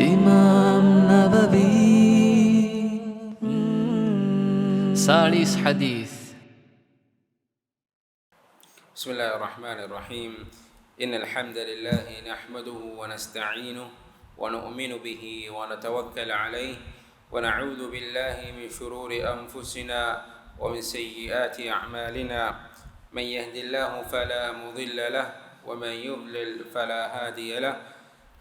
إمام نبوي 40 حديث. بسم الله الرحمن الرحيم. إن الحمد لله نحمده ونستعينه ونؤمن به ونتوكل عليه ونعوذ بالله من شرور أنفسنا ومن سيئات أعمالنا. من يهد الله فلا مضل له ومن يضلل فلا هادي له،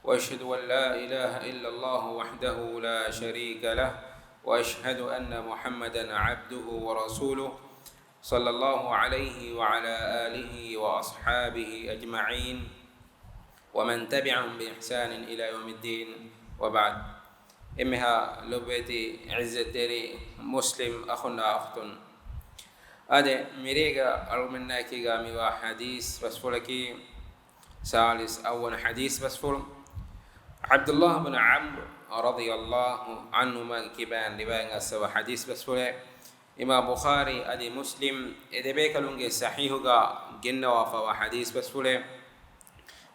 وأشهد أن لا إله إلا الله وحده لا شريك له، وأشهد أن محمدا عبده ورسوله صلى الله عليه وعلى آله وأصحابه أجمعين ومن تبعهم بإحسان إلى يوم الدين، وبعد. إمها لبيتي عزتي مسلم أخنا أختن أدي مريقا أرمناكي قامي وحديث بس فلكي سالس أول حديث بس فل عبد الله بن عمرو رضي الله عنهما كبان لبان أسوى حديث بس فل إمام بخاري أدي مسلم إذا بيكلونج صحيحه جنة وفوا حديث بس فل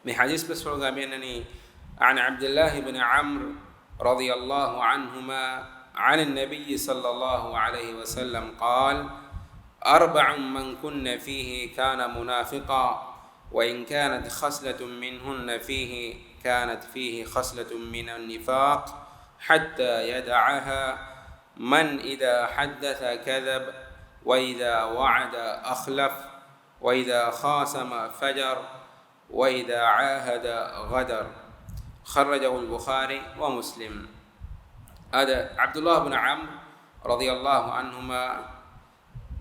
من حديث بس فل قامينني عن عبد الله بن عمرو رضي الله عنهما عن النبي صلى الله عليه وسلم قال: 4 من كن فيه كان منافقا، وإن كانت خصلة منهن فيه كانت فيه خصلة من النفاق حتى يدعها: من إذا حدث كذب، وإذا وعد أخلف، وإذا خاصم فجر، وإذا عاهد غدر. خرجه البخاري ومسلم. هذا عبد الله بن عمرو رضي الله عنهما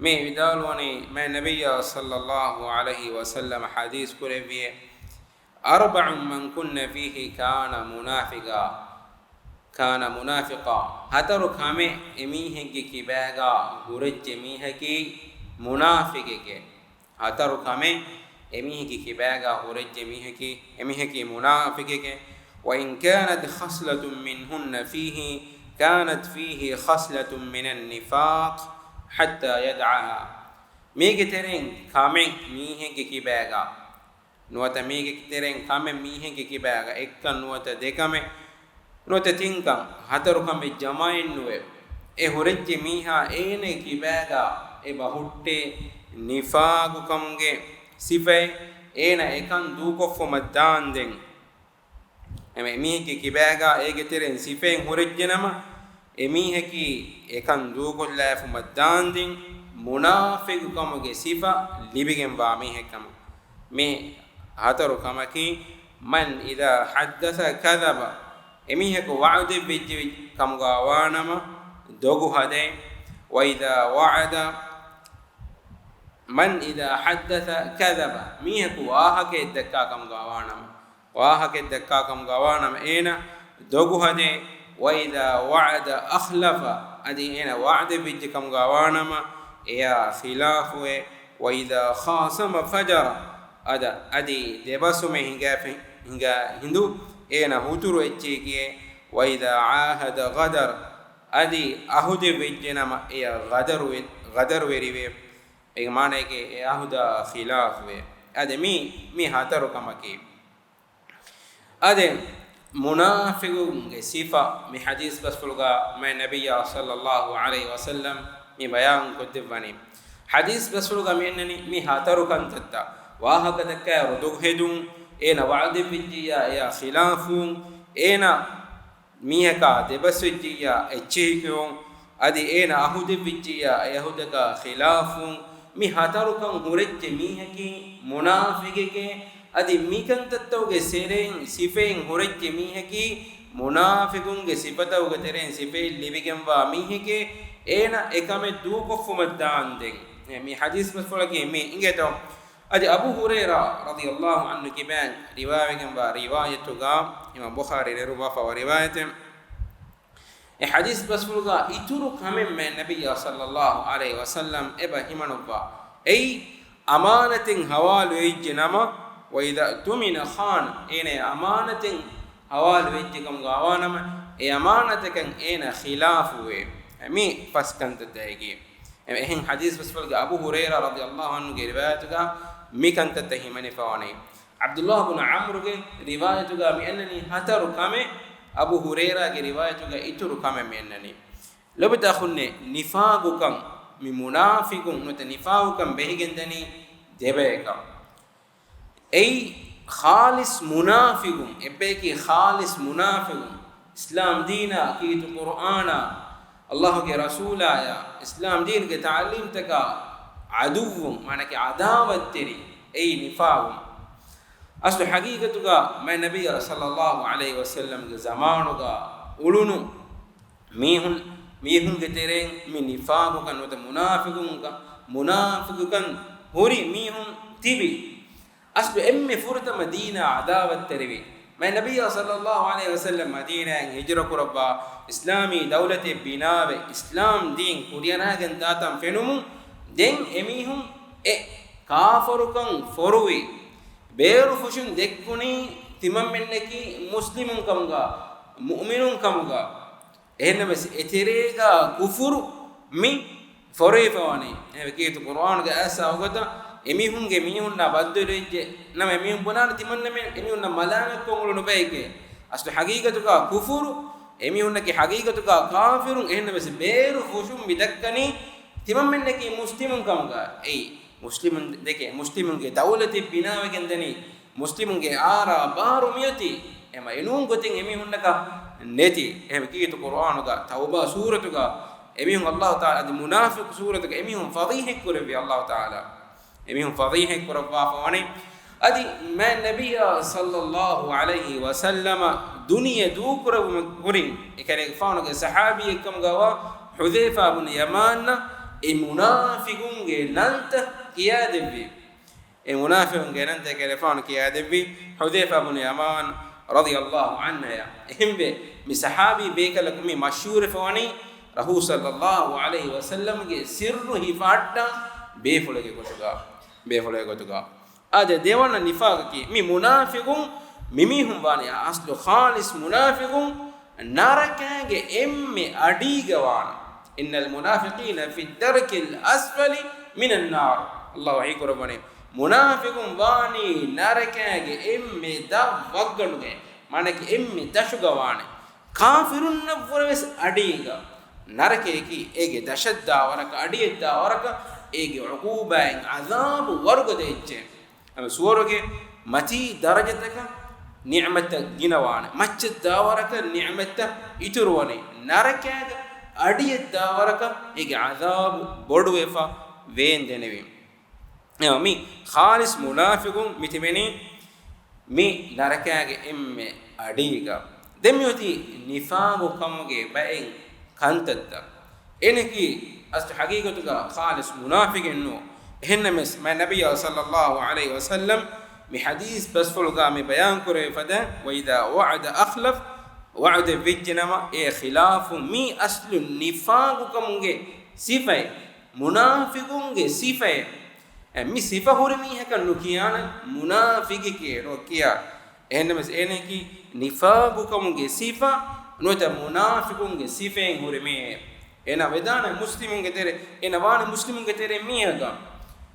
مي بدالوني ما النبي صلى الله عليه وسلم حديث كريفي 4 من كن فيه كان منافقا هترو كامي اميهكي كباغا غرج ميهكي منافقك هترو كامي اميهكي كباغا غرج ميهكي اميهكي منافقك. وإن كانت خصلة منهن فيه كانت فيه خصلة من النفاق حتى يدعها. ميغترين كامين ميهكي كباغا نوتا ميغترين كامين ميهكي كباغا اكن نوتا ديكامي نوتا تينكم هترو كامي جماين نوي اي هورج ميها ايني كباغا اي بهوتي نفاق كمغي صفه اينا اكن دوكو مدان دين emiheki kibaga egeteren sifen horejjenama emiheki ekan dugollafu maddandin munafiqu kamuge sifa libigen ba mihekam me hataru kamaki man idha haddatha kadhaba emiheku wa'de bijji kamuga wanama dogu hade wa idha wa'ada man idha haddatha kadhaba miheku ahake dakka kamuga wanama واهك الدكاكم غوانم اينا دوغو هدي واذا وعد اخلف ادي اينا وعد بيجكم غوانم يا خلاف واذا خاصم فجر ادا ادي دبسم هنگا هندو اينا هوترو اتشيكي واذا عاهد غدر ادي اهود بيجنم يا غدر وريوي اي معنی کہ اهود خلاف ادي می هاترو کمکی أدم منافقون صفة من حديث بس فلقا ما النبي صلى الله عليه وسلم من بيان كتبني حديث بس فلقا منني مي هاترو كنتتا واهك دكا ردوغ هدون اينا وعد بجيا يا خلافون اينا ميهكا دبس بجيا اتشيكون ادي اينا اهود بجيا يهودكا خلافون مي هاترو كن هورج ميهكي منافقكي adi mikan tattawge seren sifen horejje miheki munafiqunge sifataw teren sife libigen wa miheke ena ekame du kofumaddan den mi hadis masfalaki mi ingeto adi abu huraira radhiyallahu anhu kiban riwayagen wa riwayatu ga imam bukhari ruwa fa riwayatem e hadis masfalga ituru kamen me nabiy sallallahu alaihi wasallam eba himanubba ei amanatin hawalu ejnama وإذا تمن خان إن أمانة حوال وجهكم غوانما أمانتك إن خلافه مي فسكنت تيجي إن حديث بس أبو هريرة رضي الله عنه روايتك مي كنت تهمني فواني عبد الله بن عمرو روايتك بأنني هتر كم abu huraira ge riwayatu ga ituru kame mennani lobta khunne nifaqu kan mi munafiqun not nifaqu kan behigen dani debeka ei khalis munafiqun ebeki khalis munafiqun islam dina kitu qur'ana Allah ke rasula ya islam din ke ta'lim taka aduwwum manake adawat teri ei nifaqum aslu haqiqatu ga mai nabiy sallallahu alaihi wasallam ge zamanu ga ulunu mihun ge tereng mi nifaqu kan wata munafiqun kan hori mihun tibi aslu emme furta madina adawat teriwi mai nabiy sallallahu alaihi wasallam madina hijra kurabba islami dawlate binawe islam din kuriyana gen datam fenumu den emihun kafarukan forwi beru fushun dekkuni timam menneki muslimun kamga mu'minun kamga ehnames eterega kufuru mi forwi fawani ekitu qur'an ga asa ogata emihunge mihunna badduleje nam emihun bonana timanna me emihunna malana kongulu no beke aslu haqiqatu ka kufuru emihunna ki haqiqatu ka kafirun ehnames beru fushun bidakkani timam menneki muslimun kamga ei muslimun deke muslimun ge dawlati binawe gendani muslimun ge ara baru miyati ema enun gotin emihunna ka neti em kitu qur'an ga tauba suratu ga emihun allah taala di munafiq suratu ga emihun fadhihi kurbi allah taala emihun fadhihi kurba fawani adi ma nabiyya sallallahu alaihi wasallam dunya du kurbu kurin ekare fawna ga sahabi kam gawa hudhayfa ibn yaman munafiqun ge nanta kiyadevi munafiqun ge nanta ekare fawna kiyadevi hudhayfa ibn yaman radiyallahu anhu ya himbe mi sahabi bekala kumi mashhur fawani rasul sallallahu alaihi wasallam ge sirru hifatta befulege gotuga ade dewana nifaq ki mi munafiqun mimihum wani aslu khalis munafiqun narakage emme adigawana innal munafiqina fi darkil asfali minan nar allah ahikurabani munafiqun wani narakage emme da wagganuge manake emme dashugawane kafirun navres adiga narakeki ege dashadda waraka adiyedda waraka ege uqubain azab wargode am suworoge mati darajataka ni'mata ginawana macchadda waraka ni'mata iturwane narakaga adiyedda waraka ege azab boduwefa vendenevi mi khalis munafiqun mitimeni mi narakage emme adiga demyoti nifaqu kamuge bain kantatta eneki astu haqiqatuga khalis munafiqin no hennames ma nabiy sallallahu alaihi wasallam mi hadith basfulga mi bayan kore fada wa idha wa'ada akhlaf wa'ada bijnama khilafu mi aslu nifaqu kamuge sifai munafiqunge sifai mi sifa hurmi hakan nukiyana munafiqi ke rokiya hennames eneki nifaqu kamuge sifa nota munafiqunge sifen hurmi ena vedana muslimunge tere ena wana muslimunge tere miyaga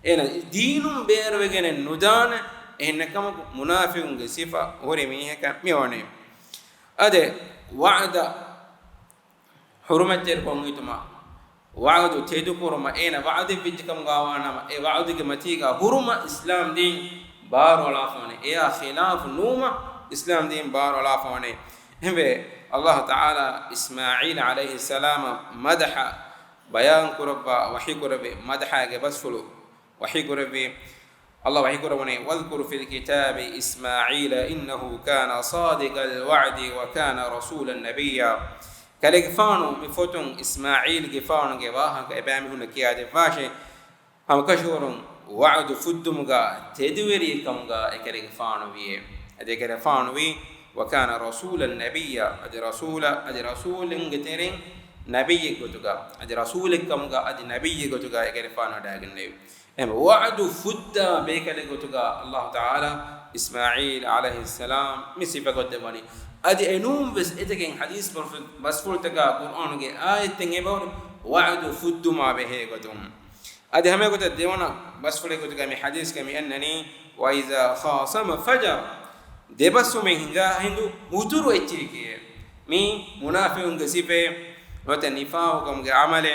ena dinum berwegene nudana enakam munafiqunge sifa hurmi haka miwane ade wa'da hurumater kongituma wa'du tedu kurma ena wa'de bijkam gawana e wa'du ke matiga huruma islam din bar wala fane e khilaf numa islam din bar wala fane hembe Allah Ta'ala Ismail alayhi salam madaha bayan kurabba wahi kurabe madaha ge basfulu wahi kurabe Allah wahi kurabane wadhkur fil kitabi Ismail innahu kana sadiqal wa'di wa kana rasulan nabiyya kale gfanu mi fotun Ismail gfanu ge waha ge bami hun kiyade fashe ham kashurun wa'du fuddumga tedweri kamga ekere gfanu wiye ade kere fanu wi وكان رسول النبي ادي رسول انغترين نبي غتوغا ادي رسول كمغا ادي نبي غتوغا يغرفانو داغنيو ام وعد فدا بيكل غتوغا الله تعالى اسماعيل عليه السلام مسيفه قدمني ادي انوم بس اتكين حديث بس فولتغا قران گه ايتين ايبور وعد فد ما به غتوم ادي همه غت ديونا بس فولي غتوغا مي حديث كمي انني واذا خاصم فجر debasu me hinga hindu muturu echirike mi munafiqun ge sife wata nifaqum ge amale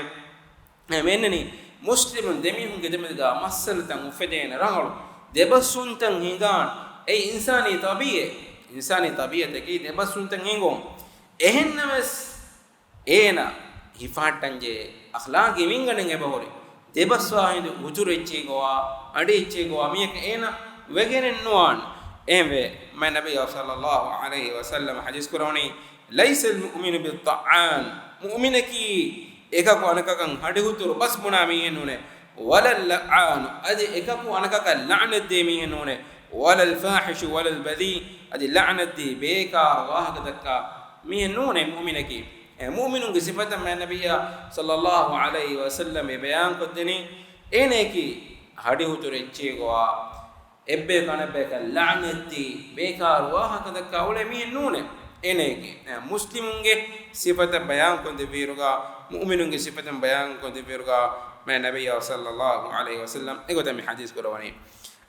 menneni muslimun demihun ge demega masalatan ufedena rangalu debasuntan hingan ei insani tabiye ki debasuntan hingon ehennames ena hifatanje akhlaqi minganen ebahori debaswa hindu uturechi goa adichi goa miek ena wegenen nuan embe ma nabiy sallallahu alaihi wasallam hadis kurani laysa almu'minu bit-ta'an mu'minaki ekaku anakakan hadihuturu bas muna mihenune wala al-la'an adi ekaku anakakan la'nat de mihenune wala al-fahish wala al-badhi adi la'nat de bekar wahakadakka mihenune mu'minaki mu'minun ge sifatan ma nabiy sallallahu alaihi wasallam bayan kodeni eneki hadihuturu echi goa ebbe kanabbe ka la'nati bekar wahakadakka ule mihenune eneki muslimunge sifata bayan konde viruga mu'minunge sifata bayan konde viruga ma nabiy sallallahu alaihi wasallam egota mi hadis korwani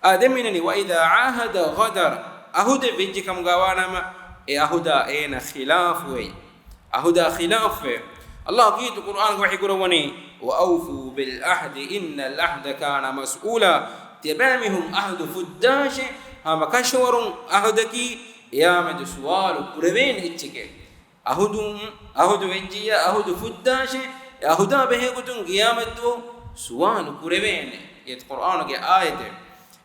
ademini wa idha ahada ghadar ahude vijikam gawanama ahuda ena khilaf way ahuda khilaf Allah gitu Quran wahi korwani wa awfu bil ahdi innal ahda kana mas'ula tibamihum ahdu fuddash hama kashwarun ahdaki yamadu suwalu kurven ichike ahudu wejjiya ahudu fuddash ahuda behegutun qiyamatu suwalu kurven yet Qur'an ge ayate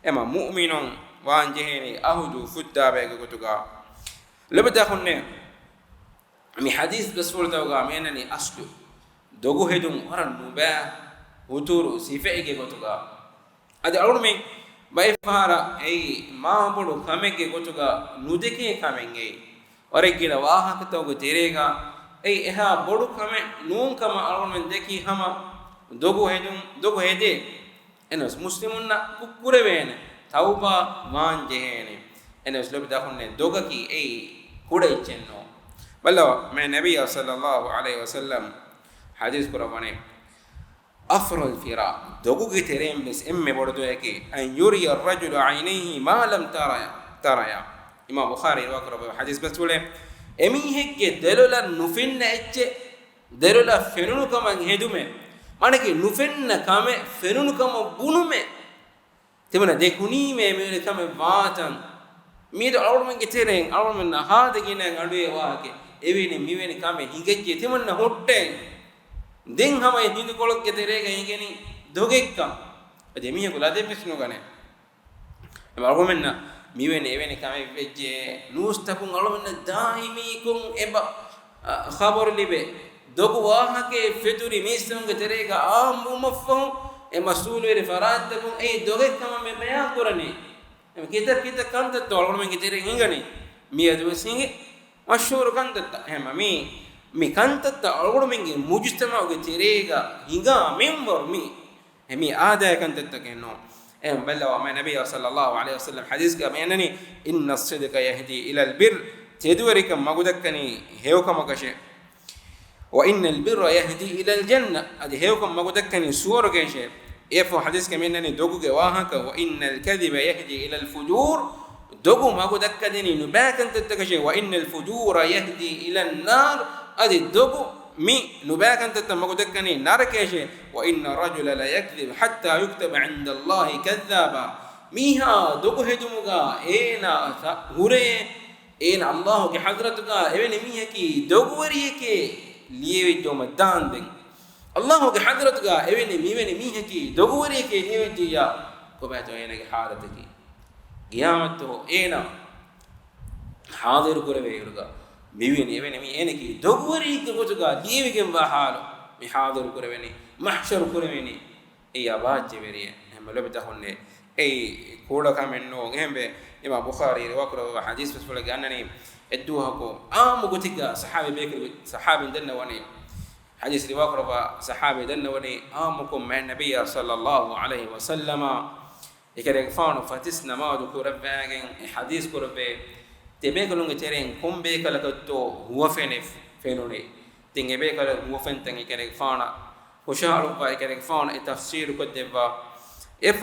ema mu'minun wanjeheni ahudu fudda begegutuga lebda khunne mi hadith rasulullah menani aslu dogu hedum waran nuba uturu sifege gotuga adi alurme bai fahara ei maabulu kamege gotuga nudeke kamenge oregila wahakatogu terega ei eha bodu kame nun kama alurme deki hama dogu hede enos muslimunna kukurevene tauba manjehene enos lebda khunne dogaki ei kudaicenno ballo me nabiy sallallahu alaihi wasallam hadis kurawani afra al-firaq dogu giterem bes emme bordo yake an yuri ar-rajulu aynayhi ma lam taraya imam bukhari wa hadis basule emi hegge delula nufinna ecce delula fenunu kaman hedume manake nufinna kame fenunu kama bunume temana de kunime me kame vatan mido alurmen giteren alurmen hade ginen aduye waake evini miveni kame hingejje temanna hotte den hama hindu kolok geterega hingeni dogekka ade mihe gulade pisnu gane alurmenna miveni eveni kame vejje nustapun alurmenna daimi kun eba khabar libe dogu wahake feturi misum geterega ambu maffu e masul veri farad kun ei dogekka me bayan korani kita kanta to alurmen getere hingani mi adu singe mashhur kantatta hema mi kantatta algormengi mujtama ge terega hinga member mi hemi aada kantatta kenno balla wa nabiy sallallahu alaihi wasallam hadis ga menani inna as-sidqa yahdi ila al-birr tedurika magudakkani hewkama kashe wa inna al-birra yahdi ila al-janna adi hewkama magudakkani suwargeshe efo hadis ga menani doguge wahaka wa inna al-kadhiba yahdi ila al-fujur dogu magudakkadini nubakan tattakashe wa innal fujura yahdi ila an-nar adi dogu mi nubakan tattamagudakkani narakeshe wa inna rajula la yakdhib hatta yuktaba 'inda Allahi kadhaba miha dogu hedumuga ena hure ena Allah ge hadratuga evene mihaki dogu wariyeke liyewijjo madanden Allah ge hadratuga evene mihaki dogu wariyeke liyewijja ko bato ena ge hadataki qiyamatu ena hadir kurave yuruga miveni eveni mi eneki dogwari gotuga liyevigen ba halu mi hadir kuraveni mahshar kuraveni ei abajje veriye hemlobta honne ei koda kamenno hembe ima bukhari riwakro hadis bisfula ganani edduha ko amu gotiga sahabi bekri sahabi danna wani hadis riwakro sahabi danna wani amukum man nabiyya sallallahu alaihi wasallama ikere faanu fatis namadu kurabbagen hadis kurabbe tebe kolonge tereng kombe kala to huwa fenone tingebe kala huwa fenten ikere faana husharu ba ikere faana tafsir ko deba if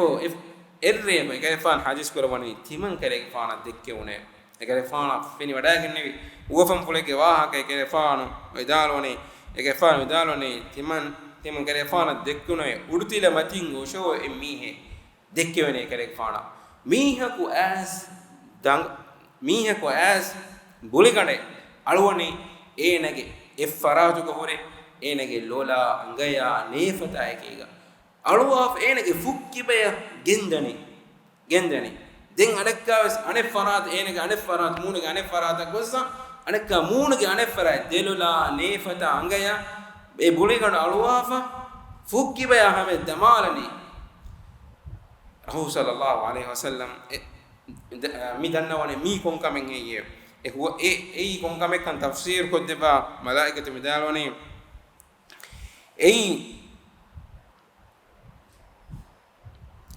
erre ba ikere faan hadis kurabani timan kere faana dekke une ekare faana fini wadagen nevi uwafam fuleke wahaka ekare faanu idalone ekare faanu idalone timan kare faana dekkuno udutila matin osho emmihe dekkevene ekare faana mihaku as dang mihaku as buligane alwone enage effaratu ko hore enage lola angaya nefata ekega alwaf enage fukkibaya gendani den adakkawas aneffarat enage aneffarat munage aneffarat gossa anekka munage aneffarat delula nefata angaya e buligane alwafa fukkibaya hame damalani rasul sallallahu alaihi wasallam mi dannawane mi kon kamen heye e huwa e kon kamen kan tafsir ko deba malaikatu midalwane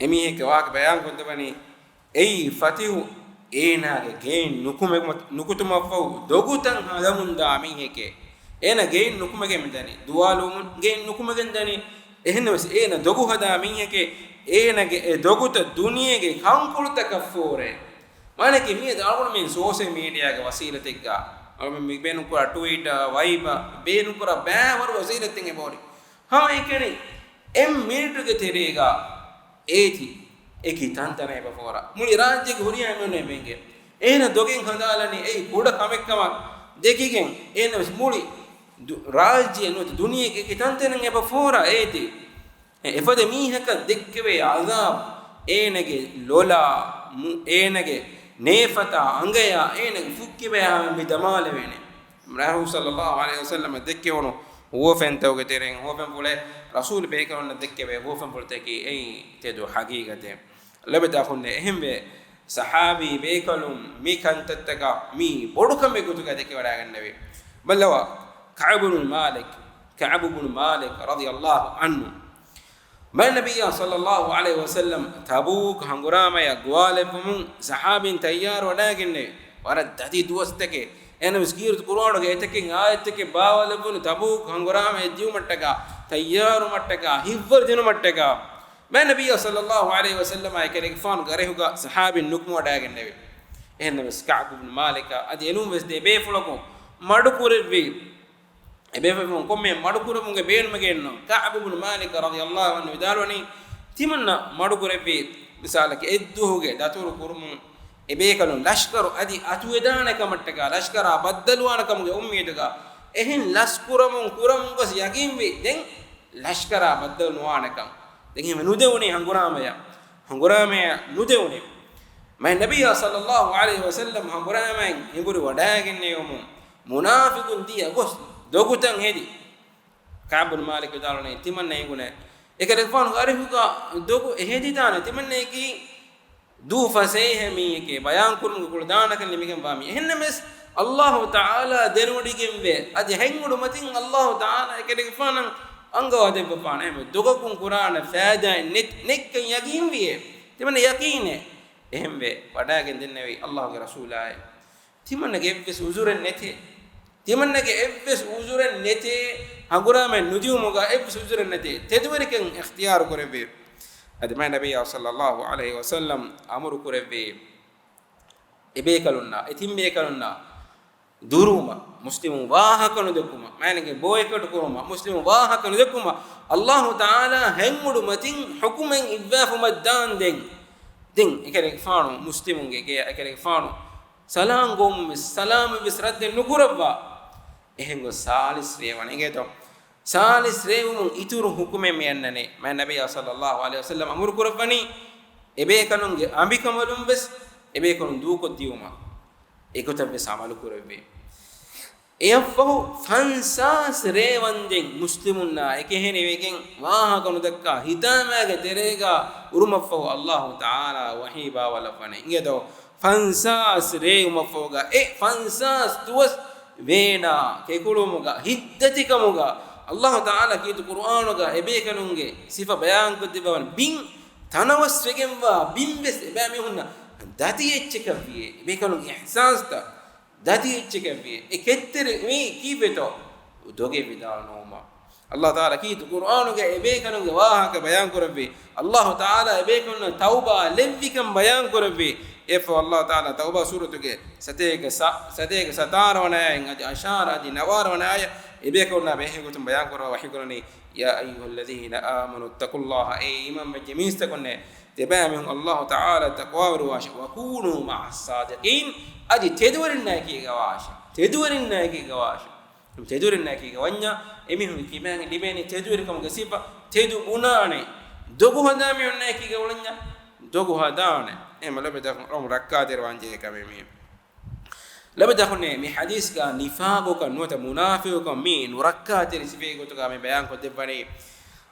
emi ke waak bayan ko debani fatihu enage gein nukutuma fau dogutan hadamun da mi heke ena gein nukumage midani duwalum gein nukumage dani ehnes ena dogu hada mi heke enage doguta duniyege kankulta kafore manake mi dalgon men social media ge wasilategga alme mi benu ko twitter viber benu ko ba war wasilaten e bodi ha ekeni minute ge terega eti eki tantane bafora muli rajye ge horiya menne benge ena dogen handalani kuda kamekkama dekigen ena muli rajye no duniye ge tantane bafora eti efade mihaka dekkeve azab enage lola enage nefata angaya enage fukkibe mi damale wene rasul sallallahu alaihi wasallam dekkewono wofen tawge teren wofen bule rasul be kanon dekkebe wofen bulte ki tedo haqiqate labda khunne ehme sahabi be kalum mi kantattaka mi bodukam be gutuga dekke wada gannabe ballawa ka'b ibn malik radiyallahu anhu ما النبي صلى الله عليه وسلم تبوك هنغرام يا غوالبم صحابين تيار وداغن ورد ددي دوستك انا مسكير قران گيتك آيتك باولبن تبوك هنغرام يديو متك تيار متك هيفر دين متك ما النبي صلى الله عليه وسلم ايكري فان غرهوغا صحابين نكم وداغن ان مسكعب بن مالك ادي انو مس دي بيفلكو مدكوربي ebefem komme madukuramunge beenumage enno Ka'b ibn Malik radiyallahu anhu idalwani timanna madukurebe misalake edduhuge daturu kurumun ebekanu lashkaru adi atuedana kamattaka lashkara baddalwana kamuge ummiyatuga ehin laskuramun kuramun gos yagimbe den lashkara baddalwana kam den heme nudewni hanguramaya nudewni mai nabiyya sallallahu alaihi wasallam hanguramay inguri wadaagenne yomu munafiqun diya gos dogutan hedi Ka'b ibn Malik dalone timanne ingune ekere fanu arihuga dogu hedi dana timanne ki du fasehe mi ke bayan kurun kul dana kan limigem bami hennemes Allah Taala denudi gembe adi hengudu matin Allah Taala ekere fanan angawade bapana em dogun Qur'an faada nek yaqin wiye timanne yaqine ehembe wadagen dennewi Allah ge rasulay timanne gebes uzuren nete timanne ebbes uzuren nete hagurame nudiumuga ebbes uzuren nete tedweriken ikhtiyar korebe adma nabiyya sallallahu alaihi wasallam amru korebe ebekalunna etimbekalunna duruma muslimu wahakanu dekuma manege boykatu kuruma muslimu wahakanu dekuma Allah taala hengudu matin hukumen ibbafu maddan den ekere faanu muslimunge ge ekere faanu salam bisradde nukurabba ehengo salis rewani geto salis rewum ituru hukume me annane ma nabiyya sallallahu alaihi wasallam amur kurabani ebe kanunge ambikamalum bes ebe kanun du ko diuma ekotabbe samalu kurabbe eyafahu fansas rewanden muslimunna ekehene wegen waha kanu dakka hitamage terega urumafahu Allah taala wahiba wala fane ngedo fansas rewumafoga fansas tuwas veena kekulumuga hiddetikamuga Allah taala kitu Qur'anuga ebe kanunge sifa bayan kodibawan bin tanawas wegemwa bimbes eba mehunna dati echchekaviye ebe kanunge ihsas ta dati echchekaviye ekettere me kibeto doge vidalnoma Allah taala kitu Qur'anuga ebe kanunge wahaka bayan korabbe Allah taala ebe kanunge tauba levvikam bayan korabbe if Allah taala tauba suratuge satege satarwana en adi ashara adi nawarwana aya ibekonna behe gutum bayan korwa wahi korani ya ayyuhalladhina amanu taqullaha ay imam majmista konne tebamihum Allah taala taqwa ruwash wa kunu ma'as sadiqin adi tedurinna ki gawash tedurinna ki gawanya emihum kimang libeni tedurikam gasipa tedu bunane dogu hadami onna ki gawlanya dogu hadane em labeda rom rakkater wanje kamemi labeda khone mi hadis ka nifaqo ka nota munafiqo ka mi nurakkater sife goto ka me bayan ko debani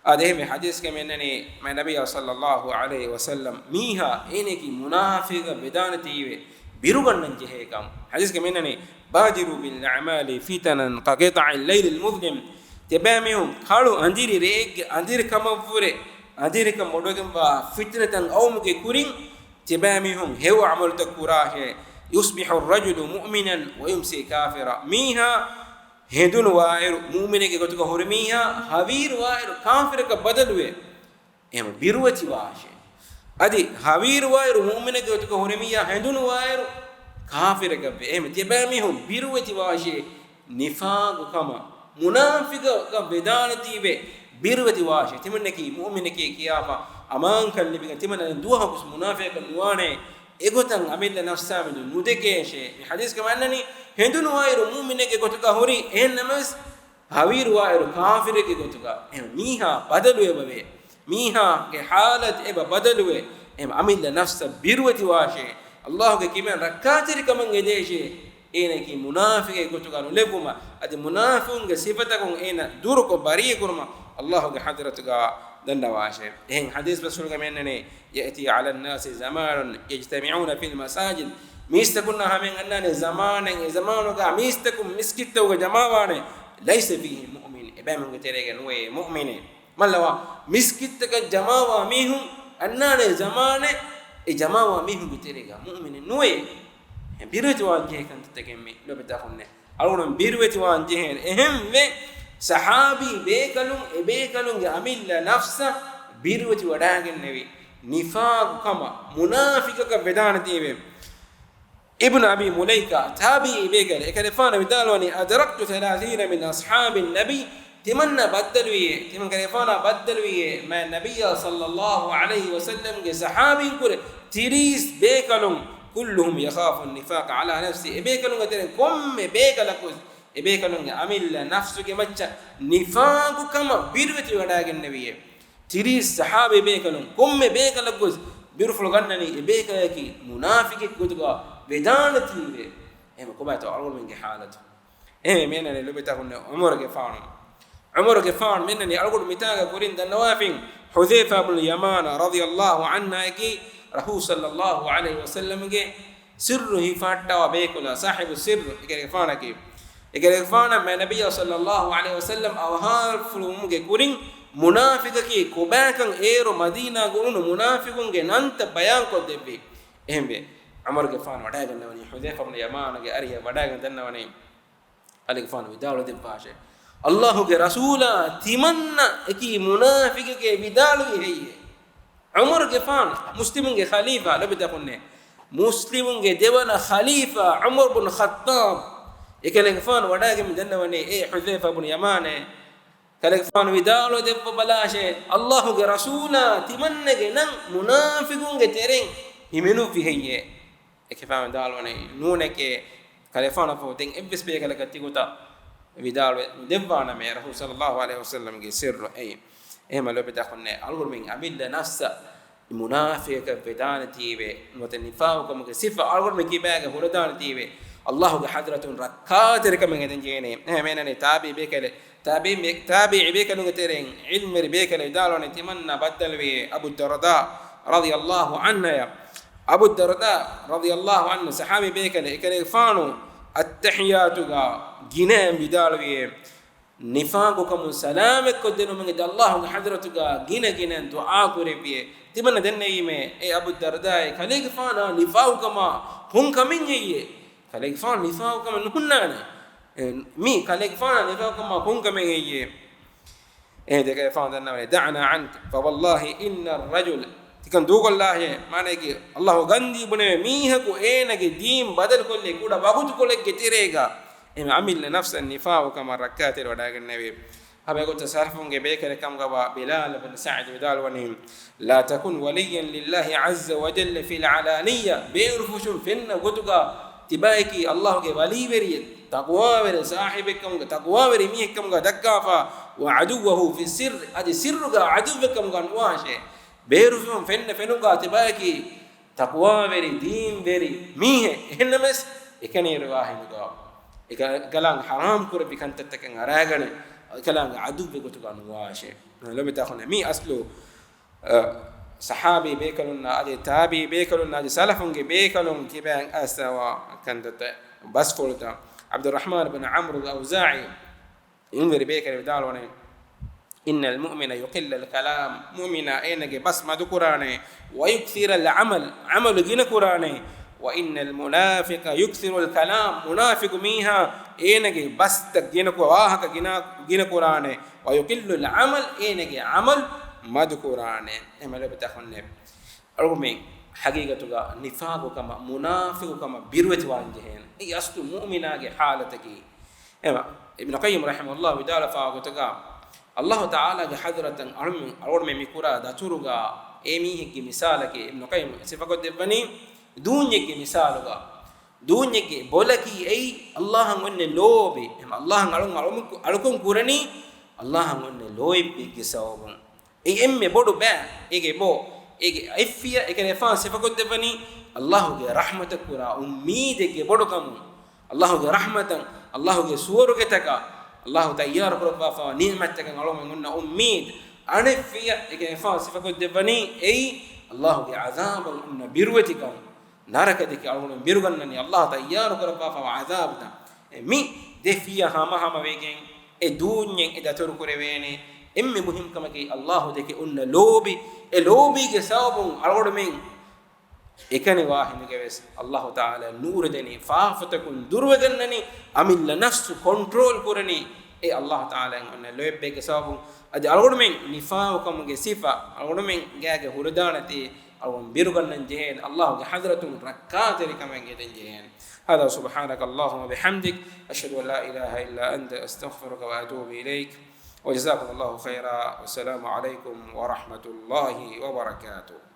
ade me hadis ke menani ma nabiy sallallahu alaihi wasallam miha eneki munafiqa bedanati ve birugannan jehe kam hadis ke menani badiru bil a'mali fitanan qaqita'i al-layl al-mudlim tebamihum khalu andiri reg andiri kamavure andiri kam modogem ba fitnatan awmuge kurin tebamihum hew amal takurahe yusbihu ar-rajulu mu'minan wa yumsi kafira miha hedun wa'ir mu'minege gotuka hormiha havir wa'ir kafiraka badalwe em biruwati washe adi havir wa'ir mu'minege gotuka hormiha hedun wa'ir kafiraka em tebamihum biruwati washe nifaq kama munafiqa ka bedanati be biruwati washe timanneki mu'mineke kiyafa aman kallibiga timanna duha kus munafiqa nuwane egotan amilla nafsamedu nudekeshe mi hadis ka mannani hendun wairu mu'mineke gotuka hori ennamas havir wairu kafireke gotuka em miha badaluwe babe miha ke halat eba badaluwe em amilla nafsa biruwati washe Allah ke kimen rakatiri kaman edeshe eneki munafiqe gotuka no lebuma adi munafiqunge sifatakun ena duruko bari kurma Allah ke hadratuga danda washe en hadis rasul ke menene yati ala an-nas zamanun yajtami'una fil masajid mistakunna hamen annane zamanu ga mistakum miskitu ga jamawane laysa fihi mu'min ibamun terege nuwe mu'mine malawa miskit ga jamawa mihum annane zamane e jamawa mihum terega mu'min nuwe birweti wanje kan tegemme lo betakhunne algon birweti wanje ehem ve sahabi bekalun ga amilla nafsa birweti wadagen nevi nifaq kama munafiqa ka vedanati ve ابن أبي مليكة تابعي بيقل كرفان بدالوني أدركت 30 من أصحاب النبي تمنى بدلوية تمن كرفان بدلوية ما النبي صلى الله عليه وسلم صحابي كل تريس بيقلهم كلهم يخاف النفاق على نفسه بيقلهم ترين كم بيقلكوز بيقلهم عمل نفسك مچ نفاق كما بيروتي وداغ النبي تريس صحابي بيقلهم كم بيقلكوز بيرفل غنني بيقلكي منافق كدغا vedanati ve em ko bato algol men ge halatu menane lobeta kunne umar ge faun menane algol mitaga kurin dan nawafin hudhayfa ibn yaman radiyallahu anhu ki rasul sallallahu alaihi wasallam ge sirru hi fatta wa bekula sahibu sirr ge fauna ki ge fauna me nabiy sallallahu alaihi wasallam awhar fulum ge kurin munafiqa ki kobakan ero madina gunu munafiqun ge nanta bayan ko debbe embe عمر قفان ودا غنوني حذيفه بن يمان اريا ودا غنوني علي قفان وداول دباشه الله کے رسول تمنى اكي منافق کے بدالو هي عمر قفان مسلمون کے خلیفہ لبدا كنے مسلمون کے دیوانا خلیفہ عمر بن خطاب اكل قفان ودا غنوني اي حذيفه بن يمان كل قفان وداول دب بلاشه الله کے رسول تمنى گنن منافقون کے ترين يمنو في هي ekefam dalwane nuneke kalefana fo den ebbes be kala katigota vidalwe devana me rasul sallallahu alaihi wasallam ge sirru ay ehma lobe takhne algur min abilla nafsa munafiqa vedanati be mutanifa ko ge sifa algur me ki baga huradanati be allah ge hadratun rakater kam ngeden jene menane tabi be kale tabi be kale ngeten ilmi be kale dalwane timanna badalwe abu darda radiyallahu anhu ya أبو الدرداء رضي الله عنه صحابي بيكله كريفانو التحيات جنام بدالوي نفاقكم سلامك كدنو من الله حضرتك جنا دعاء كربيه تمنى دنيمه اي أبو الدرداء كليفانا نفاقكما هم كمين يي كليفان نفاقكما نهنانا مي كليفانا نفاقكما هم كمين يي ايه ده كليفان دنا دعنا عنك فوالله إن الرجل ikan dugollahe manege Allah gandi bune mihaku enage deem badal kolle kuda wagutu kolle getirega em amil nafsan nifaa kama rakatir wadagen nevi habe gotta sarfunge bekere kam gawa Bilal ibn Sa'd bidal wani la takun waliyan lillahi azza wa jalla fil alaniya beurfushun finna gotuga tibaiki Allah ge wali veriyet taqwa ver sahibekam ga taqwa ver mihekam ga dakkafa wa aduwahu fi sirr adi sirruga aduwekam ga nuashe beerufum fenne fenuga tibaiki taqwa veri deen veri mihe ennames ekani riwahimuga galang haram kur bikantattaken aragane galang adu begotuga nuwashe lomita khone mi aslu sahabi bekalunna ade tabi bekalunna ade salafunge bekalun kiban asawa kandata basfolta Abdurrahman ibn Amr al-Awza'i inweri bekare dalwane إن المؤمن يقل الكلام مؤمنا أينك بس ما ذكرانه ويكثر العمل عمل جن كرانه وإن المنافق يكثر الكلام منافق ميها أينك بس تجينك واهك جن كرانه ويقل العمل أينك عمل ما ذكرانه إما لو بتأخذنا أرغمين حقيقة نفاق كما منافق كما بيروت وانجهين إيه أصل مؤمنا حالتك إما ابن قيم رحمه الله بدال فاقتك Allah Ta'ala ge hadratan arme mikura daturuga emi higge misalake ibn qayyim sifakot devani dunyege misaluga dunyege bolaki ei Allah ngonne lobe Allah alukon kurani Allah ngonne loibe ge sawabun ei emme bodu ba ege bo ege ifia ege refa sifakot devani Allah ge rahmatakura ummide ge bodu kam Allah ge rahmatan Allah ge suwaruge taka Allah tayyar kurfa fa ni'matak ngalom ngunna ummid anifia ege fa sifako devani ei Allah ge azab unna birwatika naraka deke alun biruganni Allah tayyar kurfa fa azabta mi defia hama wegen e dunyen e dator kurevene emme muhim kamake Allah deke unna lobi e lobi ge sabun algod men ekani wahimige wes Allah Taala nur deni faafatakun durwegannani amilla nafsu control kurani e Allah Taala on loebbe ge sabun adi algod men nifa kamuge sifa algod men gaage hurdanati algon birugannan jehen Allah ge hadratun rakateri kamen eden jehen hada subhanaka Allahumma bihamdik ashhadu an la ilaha illa anta astaghfiruka wa atubu ilaik wa jazakumullahu khaira wassalamu alaikum wa rahmatullahi wa barakatuh